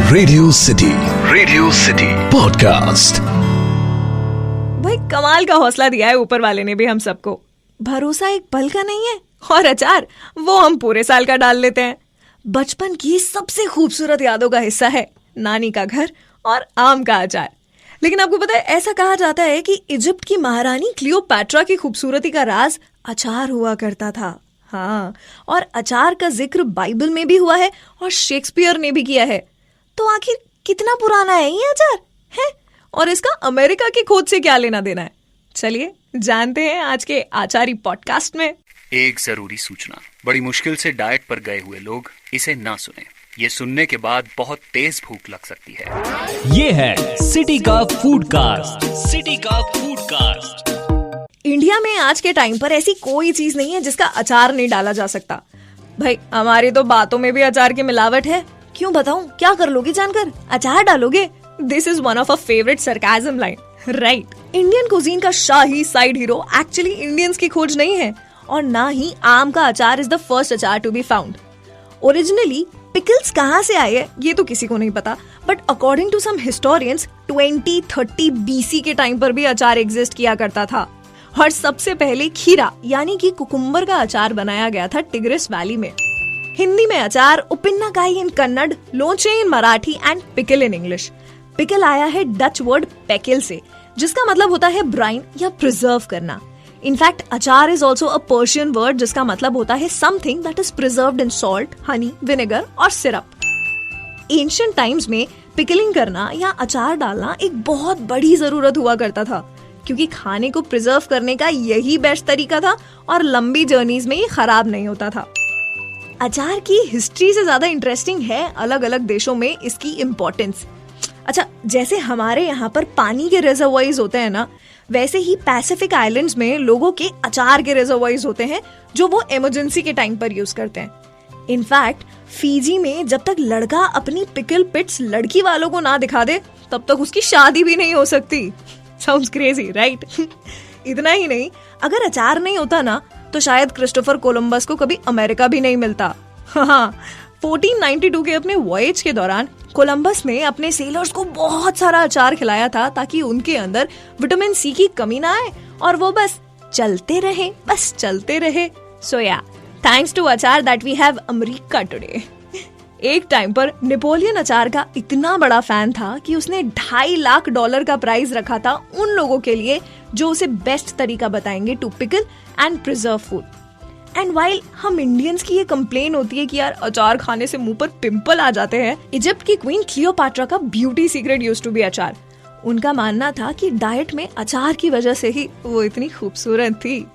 Radio city podcast. भाई कमाल का हौसला दिया है ऊपर वाले ने भी हम सबको। भरोसा एक पल का नहीं है और अचार वो हम पूरे साल का डाल लेते हैं। बचपन की सबसे खूबसूरत यादों का हिस्सा है नानी का घर और आम का अचार। लेकिन आपको पता है, ऐसा कहा जाता है कि इजिप्ट की महारानी क्लियोपैट्रा की खूबसूरती का राज अचार हुआ करता था। हाँ, और अचार का जिक्र बाइबल में भी हुआ है और शेक्सपियर ने भी किया है। तो आखिर कितना पुराना है ये अचार है और इसका अमेरिका की खोज से क्या लेना देना है? चलिए जानते हैं आज के आचारी पॉडकास्ट में। एक जरूरी सूचना, बड़ी मुश्किल से डाइट पर गए हुए लोग इसे ना सुने। ये सुनने के बाद बहुत तेज भूख लग सकती है। ये है सिटी का फूडकास्ट। सिटी का फूडकास्ट। इंडिया में आज के टाइम पर ऐसी कोई चीज नहीं है जिसका अचार नहीं डाला जा सकता। भाई हमारी तो बातों में भी अचार की मिलावट है। क्यों बताऊं, क्या कर लोगे जानकर? अचार डालोगे? This is one of a favourite sarcasm line, right? Indian cuisine का शाही साइड हीरो एक्चुअली इंडियंस की खोज नहीं है और ना ही आम का अचार इज द फर्स्ट अचार to be found. Originally pickles कहाँ से आए ये तो किसी को नहीं पता, but according to some historians 2030 BC के टाइम पर भी अचार एग्जिस्ट किया करता था। और सबसे पहले खीरा यानी कि कुकुम्बर का अचार बनाया गया था टिग्रिस वैली में। हिंदी में अचार उपिन्नाकाई इन कन्नड़, लोचे in Marathi and pickle in English. Pickle आया है डच वर्ड पेकिल से, जिसका मतलब होता है ब्राइन या प्रिजर्व करना। इनफैक्ट अचार is also a Persian word जिसका मतलब होता है something that is preserved in salt, Honey, vinegar और सिरप। एंशिएंट टाइम्स में पिकलिंग करना या अचार डालना एक बहुत बड़ी जरूरत हुआ करता था, क्योंकि खाने को प्रिजर्व करने का यही बेस्ट तरीका था और लंबी जर्नीज में ये खराब नहीं होता था। अचार की हिस्ट्री से ज्यादा इंटरेस्टिंग है अलग अलग देशों में इसकी इम्पोर्टेंस। अच्छा, जैसे हमारे यहाँ पर पानी के रिजर्वॉयर्स होते हैं ना, वैसे ही पैसिफिक आइलैंड्स में लोगों के अचार के रिजर्वॉयर्स होते हैं जो वो इमरजेंसी के टाइम पर यूज करते हैं। इनफैक्ट फीजी में जब तक लड़का अपनी पिकल पिट्स लड़की वालों को ना दिखा दे तब तक उसकी शादी भी नहीं हो सकती। Sounds crazy, right? इतना ही नहीं, अगर अचार नहीं होता ना तो शायद क्रिस्टोफर कोलंबस को कभी अमेरिका भी नहीं मिलता। हाँ, 1492 के अपने वॉयज के दौरान कोलंबस ने अपने सेलर्स को बहुत सारा अचार खिलाया था ताकि उनके अंदर विटामिन सी की कमी ना आए और वो बस चलते रहे। सो या, थैंक्स टू अचार that we have America today. एक टाइम पर नेपोलियन अचार का इतना बड़ा फैन था कि उसने $2.5 लाख का प्राइज रखा था उन लोगों के लिए जो उसे बेस्ट तरीका बताएंगे to pickle and preserve food. And while हम इंडियंस की ये कंप्लेन होती है कि यार अचार खाने से मुंह पर पिंपल आ जाते हैं, इजिप्ट की क्वीन क्लियोपैट्रा का beauty secret used to be अचार। उनका मानना था कि डाइट में अचार की वजह से ही वो इतनी खूबसूरत थी।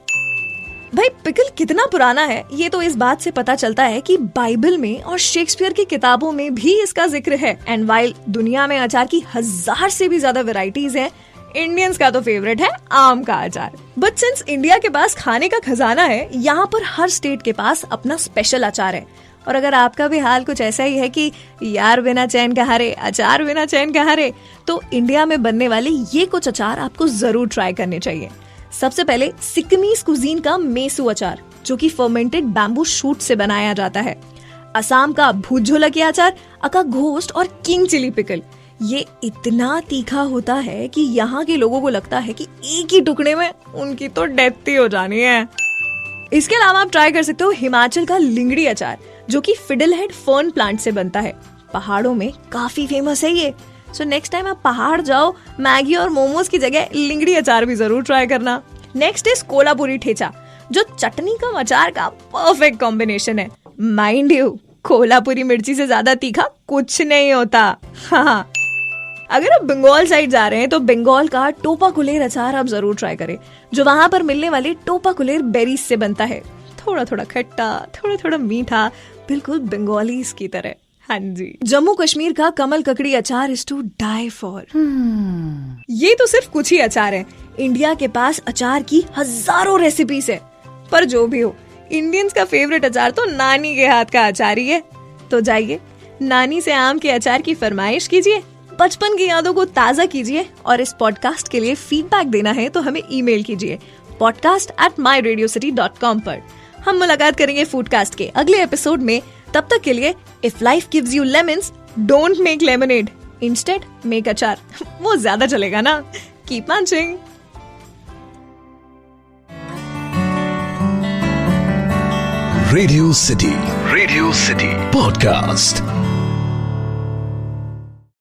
भाई पिकल कितना पुराना है ये तो इस बात से पता चलता है कि बाइबल में और शेक्सपियर की किताबों में भी इसका जिक्र है। एंड वाइल दुनिया में अचार की 1000 से भी ज्यादा वेराइटीज हैं, इंडियंस का तो फेवरेट है आम का अचार। बट सिंस इंडिया के पास खाने का खजाना है, यहाँ पर हर स्टेट के पास अपना स्पेशल अचार है। और अगर आपका भी हाल कुछ ऐसा ही है कि यार बिना चैन कहाँ रे, अचार बिना चैन कहाँ रे, तो इंडिया में बनने वाले ये कुछ अचार आपको जरूर ट्राई करने चाहिए। सबसे पहले सिक्किमीज कुजीन का मेसू अचार, जो कि फर्मेंटेड बैम्बू शूट से बनाया जाता है। असम का भूत झोलकिया अचार, अका घोस्ट और किंग चिली पिकल। ये इतना तीखा होता है कि यहाँ के लोगों को लगता है कि एक ही टुकड़े में उनकी तो डेथ ही हो जानी है। इसके अलावा आप ट्राई कर सकते हो हिमाचल का लिंगड़ी अचार, जो कि फिडल हेड फर्न प्लांट से बनता है। पहाड़ों में काफी फेमस है ये। सो नेक्स्ट टाइम आप पहाड़ जाओ, मैगी और मोमोज की जगह लिंगड़ी अचार भी जरूर ट्राई करना। नेक्स्ट इज कोल्हापुरी ठेचा, जो चटनी का अचार का परफेक्ट कॉम्बिनेशन है। माइंड यू, कोल्हापुरी मिर्ची से ज्यादा तीखा कुछ नहीं होता। हाँ, अगर आप बंगाल साइड जा रहे हैं तो बंगाल का टोपा कुलेर अचार आप जरूर ट्राई करें, जो वहाँ पर मिलने वाले टोपा कुलेर बेरीज से बनता है। थोड़ा थोड़ा खट्टा, थोड़ा थोड़ा मीठा, बिल्कुल बंगालीज की तरह। हाँ जी। जम्मू कश्मीर का कमल ककड़ी अचार इज टू डाई फॉर। ये तो सिर्फ कुछ ही अचार है। इंडिया के पास अचार की हजारों रेसिपीज है, पर जो भी हो, इंडियंस का फेवरेट अचार तो नानी के हाथ का अचार ही है। तो जाइए, नानी से आम के अचार की फरमाइश कीजिए, बचपन की यादों को ताजा कीजिए और इस पॉडकास्ट के लिए फीडबैक देना है तो हमें ईमेल कीजिए podcast@myradiocity.com पर। हम मुलाकात करेंगे फूडकास्ट के अगले एपिसोड में। तब तक के लिए, if life gives you lemons, don't make lemonade, instead make अचार। वो ज्यादा चलेगा ना। Keep punching. Radio city podcast.